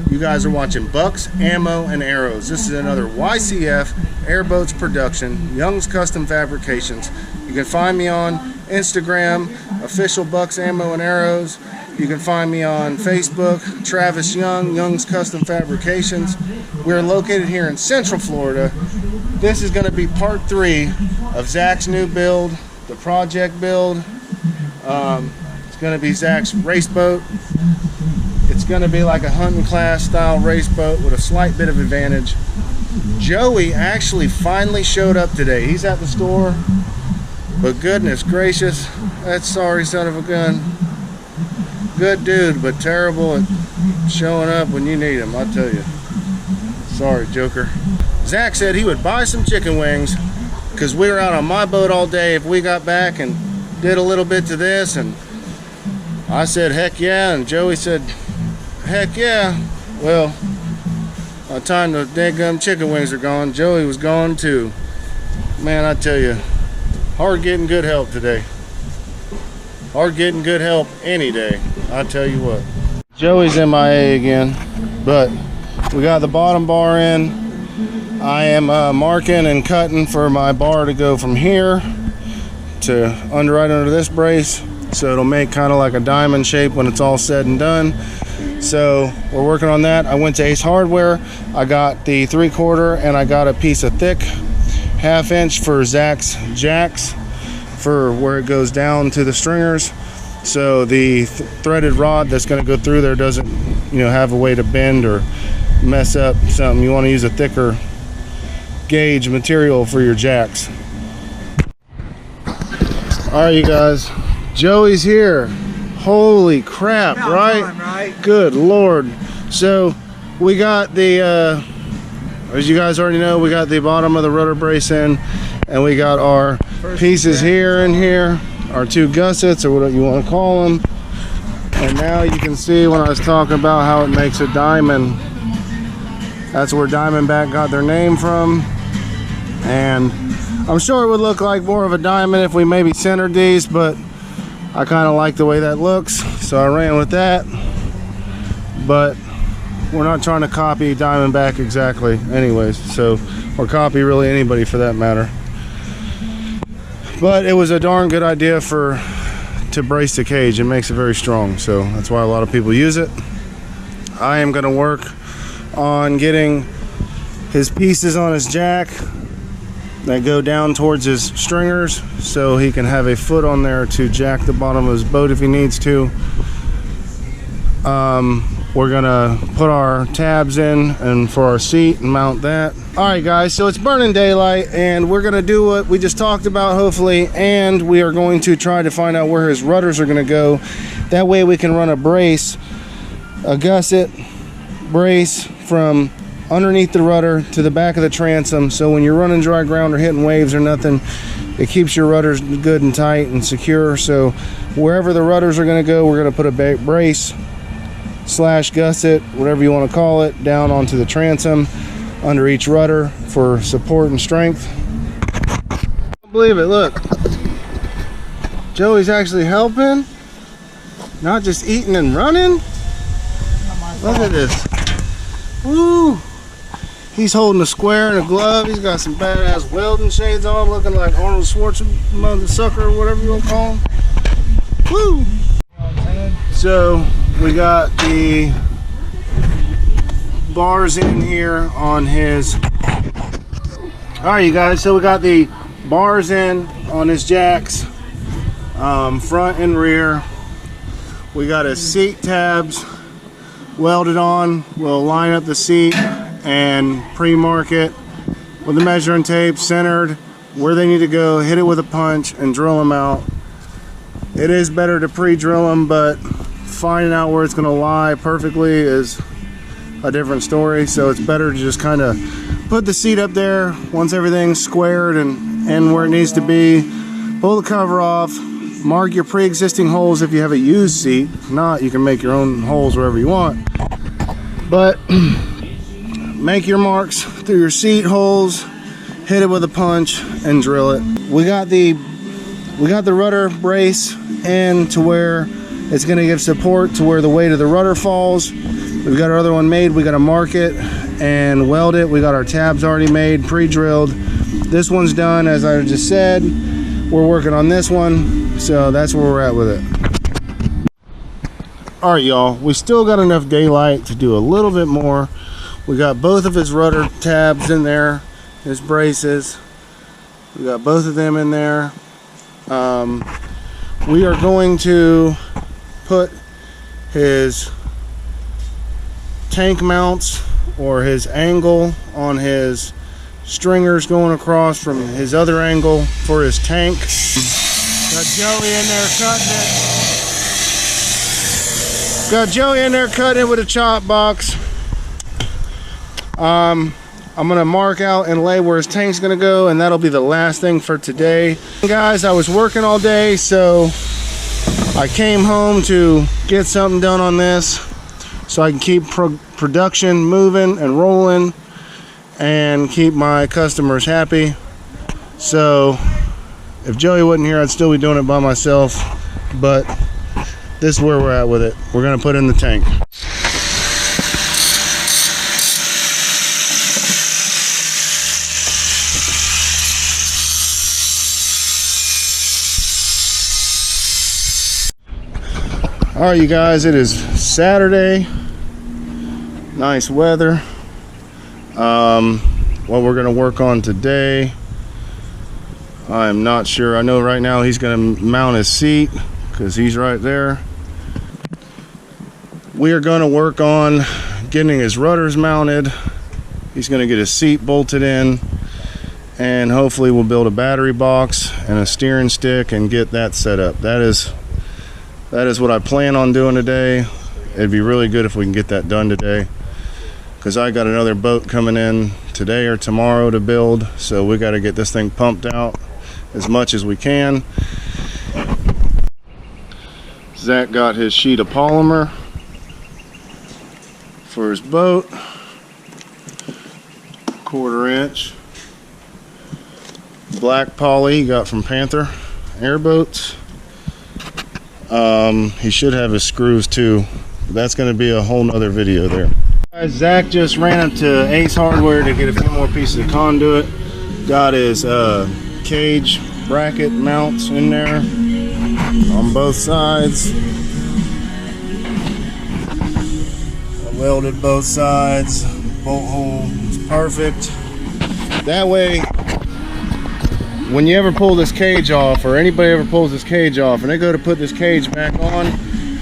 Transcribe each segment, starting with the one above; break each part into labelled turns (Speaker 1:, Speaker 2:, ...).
Speaker 1: You guys are watching Bucks, Ammo, and Arrows. This is another Ycf Airboats production, Young's Custom Fabrications. You can find me on Instagram, official Bucks, Ammo, and Arrows. You can find me on Facebook, Travis Young, Young's Custom Fabrications. We're located here in Central Florida. This is going to be part 3 of Zach's new build, the project build. It's going to be Zach's race boat. It's going to be like a hunting class style race boat with a slight bit of advantage. Joey actually finally showed up today. He's at the store, but goodness gracious, that sorry son of a gun. Good dude, but terrible at showing up when you need him, I'll tell you. Sorry, Joker. Zach said he would buy some chicken wings because we were out on my boat all day if we got back and did a little bit to this, and I said heck yeah, and Joey said heck yeah. Well, by the time the daggum chicken wings are gone, Joey was gone too. Man, I tell you, hard getting good help today. Hard getting good help any day, I tell you what. Joey's MIA again, but we got the bottom bar in. I am marking and cutting for my bar to go from here to right under this brace, so it'll make kind of like a diamond shape when it's all said and done. So we're working on that. I went to Ace Hardware. I got the 3/4 and I got a piece of thick 1/2 inch for Zach's jacks for where it goes down to the stringers, so the threaded rod that's going to go through there doesn't, you know, have a way to bend or mess up something. You want to use a thicker gauge material for your jacks. All right, you guys, Joey's here. Holy crap, right? Good Lord. So we got the as you guys already know, we got the bottom of the rudder brace in, and we got our pieces here and here, our 2 gussets, or what you want to call them. And now you can see when I was talking about how it makes a diamond, that's where Diamondback got their name from. And I'm sure it would look like more of a diamond if we maybe centered these, but I kind of like the way that looks, so I ran with that. But we're not trying to copy Diamondback exactly anyways, so, or copy really anybody for that matter. But it was a darn good idea to brace the cage. It makes it very strong, so that's why a lot of people use it. I am going to work on getting his pieces on his jack that go down towards his stringers, so he can have a foot on there to jack the bottom of his boat if he needs to. We're gonna put our tabs in and for our seat and mount that. All right guys, so it's burning daylight and we're gonna do what we just talked about, hopefully, and we are going to try to find out where his rudders are gonna go. That way we can run a brace, a gusset brace from underneath the rudder to the back of the transom, so when you're running dry ground or hitting waves or nothing, it keeps your rudders good and tight and secure. So wherever the rudders are going to go, we're going to put a brace slash gusset, whatever you want to call it, down onto the transom under each rudder for support and strength. I don't believe it, look, Joey's actually helping, not just eating and running. Look at this. Woo! He's holding a square and a glove. He's got some badass welding shades on, looking like Arnold Schwarzenegger or whatever you want to call him. Woo! So we got the bars in here on his. All right, you guys. So we got the bars in on his jacks, front and rear. We got his seat tabs welded on. We'll line up the seat and pre-mark it with the measuring tape, centered where they need to go, hit it with a punch and drill them out. It is better to pre-drill them, but finding out where it's going to lie perfectly is a different story. So it's better to just kind of put the seat up there once everything's squared and where it needs to be. Pull the cover off, mark your pre-existing holes if you have a used seat. If not, you can make your own holes wherever you want. But make your marks through your seat holes, hit it with a punch and drill it. We got the rudder brace in to where it's going to give support to where the weight of the rudder falls. We've got our other one made. We got to mark it and weld it. We got our tabs already made, pre-drilled. This one's done, as I just said. We're working on this one, so that's where we're at with it. All right, y'all, we still got enough daylight to do a little bit more. We got both of his rudder tabs in there, his braces. We got both of them in there. We are going to put his tank mounts or his angle on his stringers going across from his other angle for his tank. Got Joey in there cutting it. Got Joey in there cutting it with a chop box. I'm gonna mark out and lay where his tank's gonna go, and that'll be the last thing for today. Guys, I was working all day, so I came home to get something done on this so I can keep production moving and rolling and keep my customers happy. So if Joey wasn't here, I'd still be doing it by myself, but this is where we're at with it. We're gonna put in the tank. All right, you guys, it is Saturday. Nice weather. What we're gonna work on today, I'm not sure. I know right now he's gonna mount his seat because he's right there. We are gonna work on getting his rudders mounted. He's gonna get his seat bolted in, and hopefully we'll build a battery box and a steering stick and get that set up. That is what I plan on doing today. It'd be really good if we can get that done today, because I got another boat coming in today or tomorrow to build, so we got to get this thing pumped out as much as we can. Zach got his sheet of polymer for his boat, 1/4 inch black poly he got from Ycf Airboats. He should have his screws too. That's going to be a whole nother video there. Guys, Zach just ran up to Ace Hardware to get a few more pieces of conduit. Got his cage bracket mounts in there on both sides. I welded both sides. Bolt hole is perfect. That way, when you ever pull this cage off, or anybody ever pulls this cage off and they go to put this cage back on,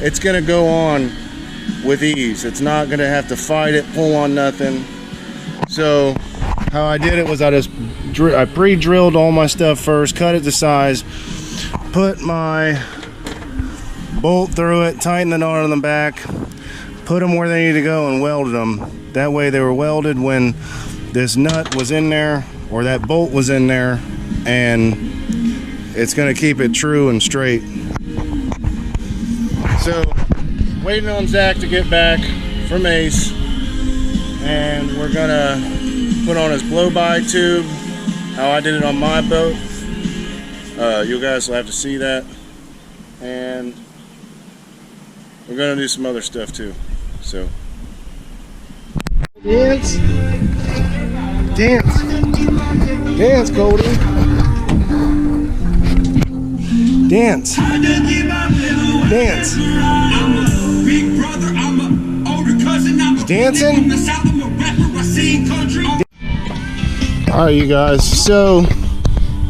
Speaker 1: it's going to go on with ease. It's not going to have to fight it, pull on nothing. So how I did it was I pre-drilled all my stuff first, cut it to size, put my bolt through it, tightened the knot on the back, put them where they need to go, and welded them. That way they were welded when this nut was in there or that bolt was in there, and it's going to keep it true and straight. So waiting on Zach to get back from Ace, and we're gonna put on his blow-by tube, how I did it on my boat. You guys will have to see that, and we're gonna do some other stuff too. So dance, Cody, dance. Dancing. Alright, you guys, so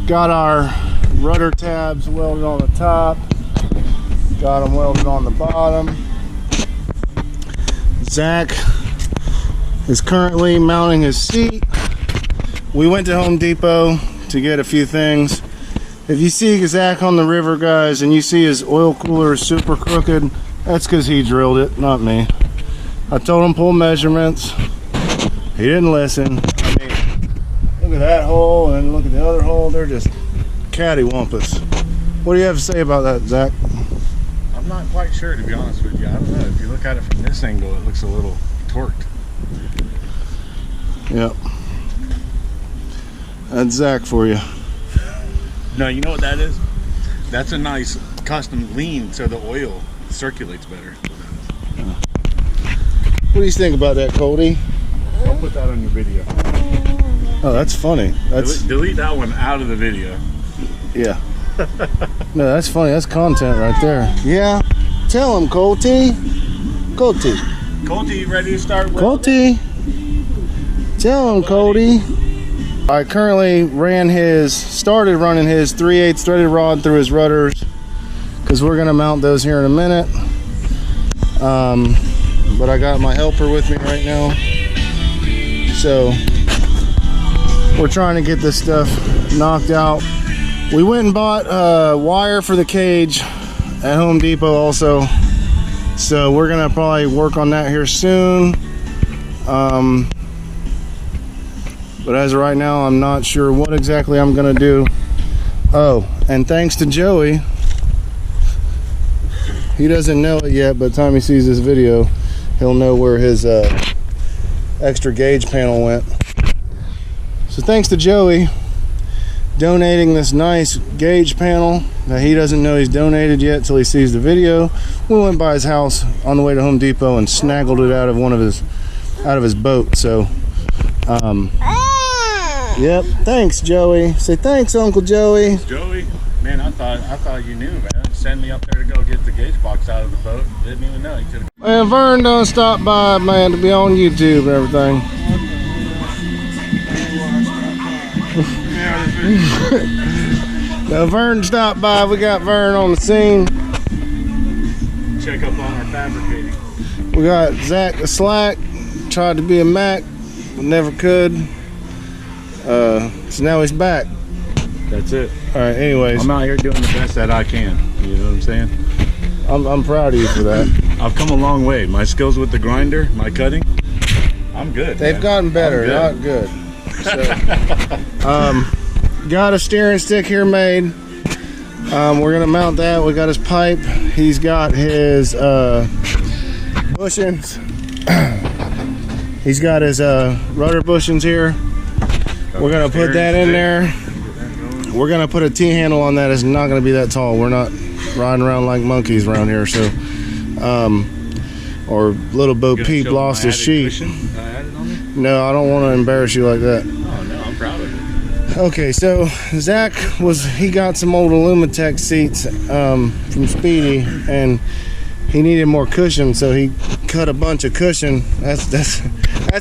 Speaker 1: got our rudder tabs welded on the top, got them welded on the bottom. Zach is currently mounting his seat. We went to Home Depot to get a few things. If you see Zach on the river, guys, and you see his oil cooler is super crooked, that's because he drilled it, not me. I told him pull measurements. He didn't listen. I mean, look at that hole and look at the other hole. They're just cattywampus. What do you have to say about that, Zach?
Speaker 2: I'm not quite sure, to be honest with you. I don't know. If you look at it from this angle, it looks a little torqued.
Speaker 1: Yep. That's Zach for you.
Speaker 2: No, you know what that is? That's a nice custom lean so the oil circulates better.
Speaker 1: What do you think about that, Cody?
Speaker 2: Don't put that on your video.
Speaker 1: Oh, that's funny. That's
Speaker 2: delete that one out of the video.
Speaker 1: yeah. No, that's funny. That's content right there. Yeah. Tell him, Colty. Colty.
Speaker 2: Colty, you ready to start?
Speaker 1: Colty. Tell him, Cody. I currently started running his 3/8 threaded rod through his rudders, because we're gonna mount those here in a minute. But I got my helper with me right now, so we're trying to get this stuff knocked out. We went and bought wire for the cage at Home Depot also, so we're gonna probably work on that here soon. But as of right now, I'm not sure what exactly I'm gonna do. Oh, and thanks to Joey, he doesn't know it yet, but by the time he sees this video, he'll know where his extra gauge panel went. So thanks to Joey donating this nice gauge panel that he doesn't know he's donated yet till he sees the video. We went by his house on the way to Home Depot and snaggled it out of his boat. So yep, thanks Joey. Say thanks, Uncle Joey.
Speaker 2: Joey, man, I thought you knew, man. Send me up there to go get the gauge box out of the boat. Didn't even know. You could.
Speaker 1: Man, Vern done stopped by, man, to be on YouTube and everything. Now Vern stopped by. We got Vern on the scene.
Speaker 2: Check up on our fabricating.
Speaker 1: We got Zach the Slack. Tried to be a Mac, but never could. So now he's back.
Speaker 2: That's it.
Speaker 1: All right. Anyways,
Speaker 2: I'm out here doing the best that I can. You know what I'm saying?
Speaker 1: I'm proud of you for that.
Speaker 2: I've come a long way. My skills with the grinder, my cutting, I'm good.
Speaker 1: They've gotten better, not good. So, got a steering stick here made. We're gonna mount that. We got his pipe. He's got his bushings. He's got his rudder bushings here. We're gonna put that in there. We're gonna put a T-handle on that. It's not gonna be that tall. We're not riding around like monkeys around here. So, or little Bo Peep lost his sheet. No, I don't want to embarrass you like that.
Speaker 2: Oh no, I'm proud of it.
Speaker 1: Okay, so Zach he got some old Alumatech seats from Speedy, and he needed more cushion, so he cut a bunch of cushion. That's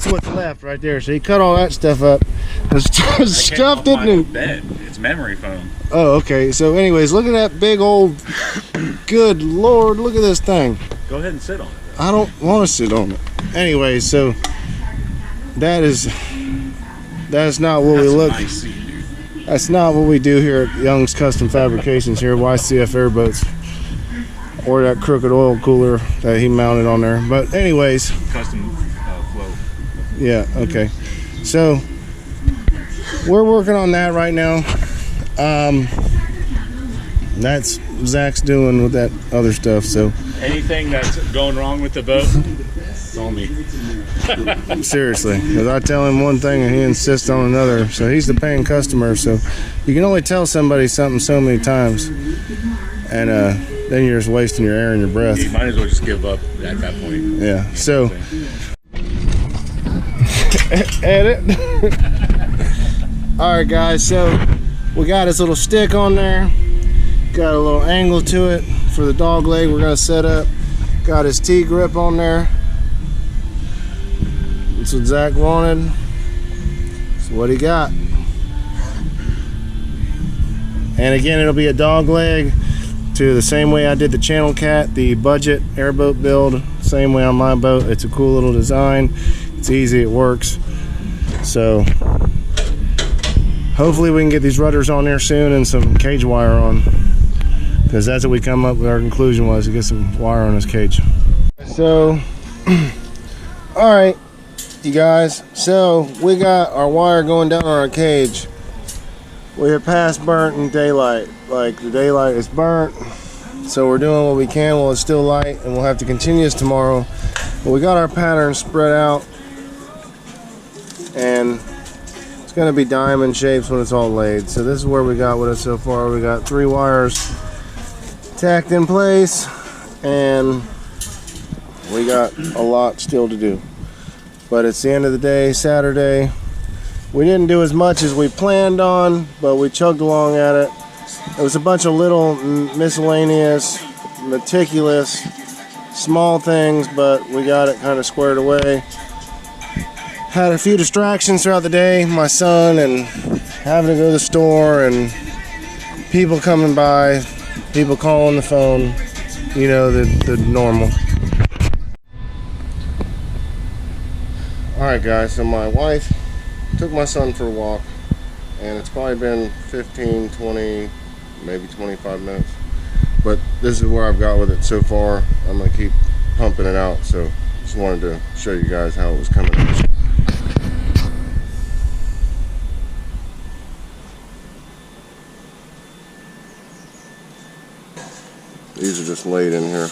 Speaker 1: what's left right there. So he cut all that stuff up and stuffed it in
Speaker 2: bed. It's memory foam.
Speaker 1: Oh, okay. So anyways, look at that big old, good Lord, look at this thing.
Speaker 2: Go ahead and sit on it.
Speaker 1: I don't want to sit on it. Anyways, so that's not what we look.
Speaker 2: Nice seat, dude.
Speaker 1: That's not what we do here at Young's Custom Fabrications here at Ycf Airboats, or that crooked oil cooler that he mounted on there. But anyways,
Speaker 2: custom flow.
Speaker 1: Yeah. Okay. So we're working on that right now. That's Zach's doing with that other stuff. So
Speaker 2: anything that's going wrong with the boat, it's on me.
Speaker 1: Seriously, because I tell him one thing and he insists on another. So he's the paying customer. So you can only tell somebody something so many times, and then you're just wasting your air and your breath.
Speaker 2: You might as well just give up at that point.
Speaker 1: Yeah. So edit. All right, guys. So we got his little stick on there. Got a little angle to it for the dog leg we're gonna set up. Got his T-grip on there. That's what Zach wanted. That's what he got. And again, it'll be a dog leg to the same way I did the Channel Cat, the budget airboat build. Same way on my boat. It's a cool little design. It's easy, it works. So hopefully we can get these rudders on there soon and some cage wire on, because that's what we come up with. Our conclusion was to get some wire on this cage. So all right, you guys, so we got our wire going down on our cage. We have passed burnt in daylight. Like, the daylight is burnt, so we're doing what we can while it's still light, and we'll have to continue this tomorrow. But we got our pattern spread out, and it's going to be diamond shapes when it's all laid. So this is where we got with it so far. We got 3 wires tacked in place, and We got a lot still to do. But it's the end of the day, Saturday. We didn't do as much as we planned on, but we chugged along at it. It was a bunch of little miscellaneous, meticulous, small things, but we got it kind of squared away. Had a few distractions throughout the day, my son and having to go to the store and people coming by, people calling the phone, you know, the normal. Alright guys, so my wife took my son for a walk, and it's probably been 15, 20, maybe 25 minutes. But this is where I've got with it so far. I'm going to keep pumping it out, so just wanted to show you guys how it was coming out. These are just laid in here.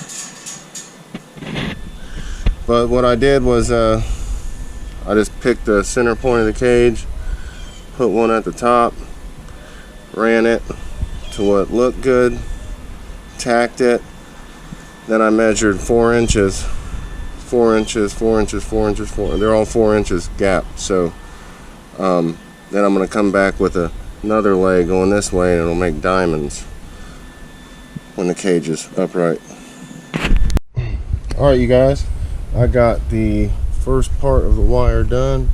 Speaker 1: But what I did was I just picked the center point of the cage, put one at the top, ran it to what looked good, tacked it, then I measured 4 inches, 4 inches, 4 inches, 4 inches, 4, they're all 4 inches gap. So then I'm going to come back with another leg going this way, and it'll make diamonds when the cage is upright. Alright you guys, I got the first part of the wire done.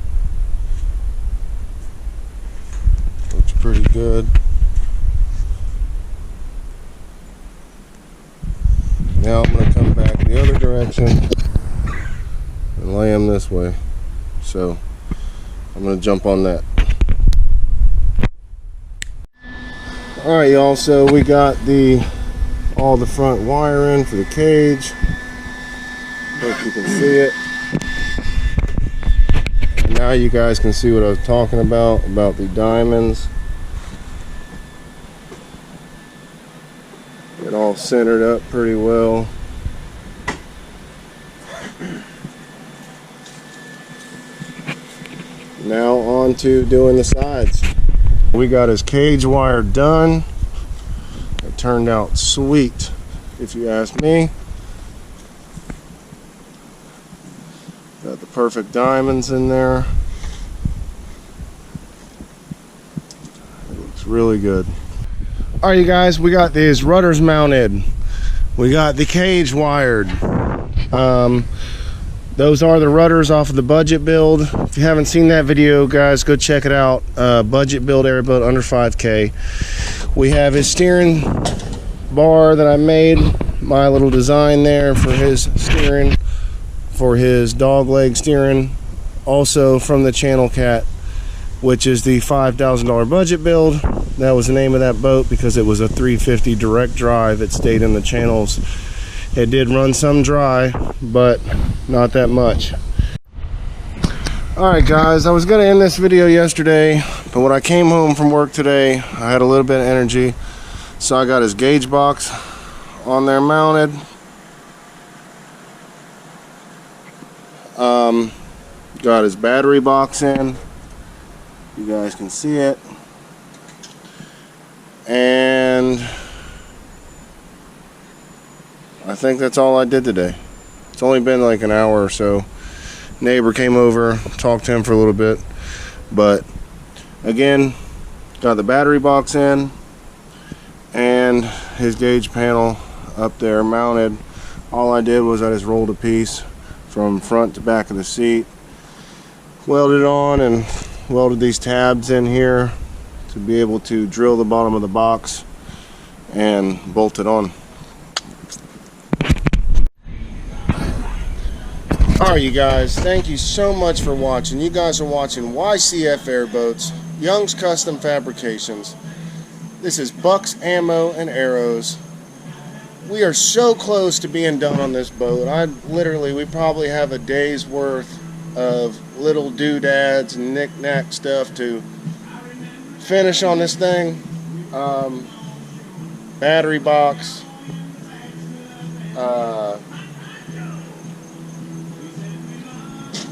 Speaker 1: Looks pretty good. Now I'm going to come back the other direction and lay them this way. So I'm going to jump on that. Alright y'all, so we got all the front wiring for the cage. Hope you can see it. And now you guys can see what I was talking about the diamonds. It all centered up pretty well. Now on to doing the sides. We got his cage wire done. It turned out sweet, if you ask me. Got the perfect diamonds in there. It looks really good. Alright you guys, we got these rudders mounted. We got the cage wired. Those are the rudders off of the budget build. If you haven't seen that video, guys, go check it out. Budget build airboat under 5K. We have his steering bar that I made, my little design there for his steering, for his dog leg steering, also from the Channel Cat, which is the $5,000 budget build. That was the name of that boat because it was a 350 direct drive. It stayed in the channels. It did run some dry, but not that much. Alright guys, I was going to end this video yesterday, but when I came home from work today, I had a little bit of energy, so I got his gauge box on there mounted. Got his battery box in. You guys can see it. And I think that's all I did today. It's only been like an hour or so. Neighbor came over, talked to him for a little bit. But again, got the battery box in and his gauge panel up there mounted. All I did was I just rolled a piece from front to back of the seat, welded on, and welded these tabs in here to be able to drill the bottom of the box and bolt it on. Alright you guys, thank you so much for watching. You guys are watching Ycf Airboats, Young's Custom Fabrications. This is Bucks, Ammo, and Arrows. We are so close to being done on this boat. We probably have a day's worth of little doodads and knick-knack stuff to finish on this thing. Battery box,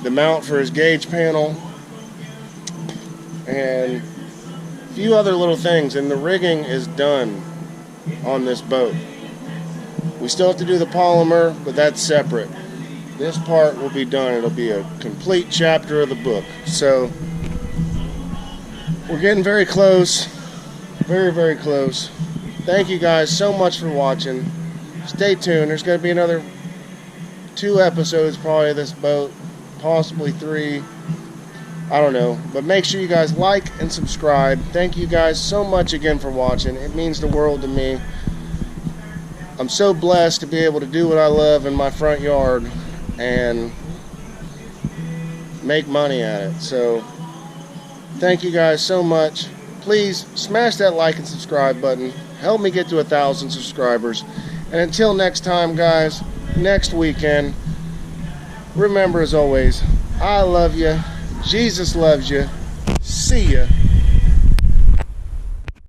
Speaker 1: the mount for his gauge panel, and a few other little things, and the rigging is done on this boat. We still have to do the polymer, but that's separate. this part will be done. It'll be a complete chapter of the book. So we're getting very close. Very, very close. Thank you guys so much for watching. Stay tuned. There's going to be another 2 episodes probably of this boat. Possibly 3. I don't know. But make sure you guys like and subscribe. Thank you guys so much again for watching. It means the world to me. I'm so blessed to be able to do what I love in my front yard and make money at it. So thank you guys so much. Please smash that like and subscribe button. Help me get to 1,000 subscribers. And until next time, guys, next weekend, remember as always, I love you. Jesus loves you. See ya.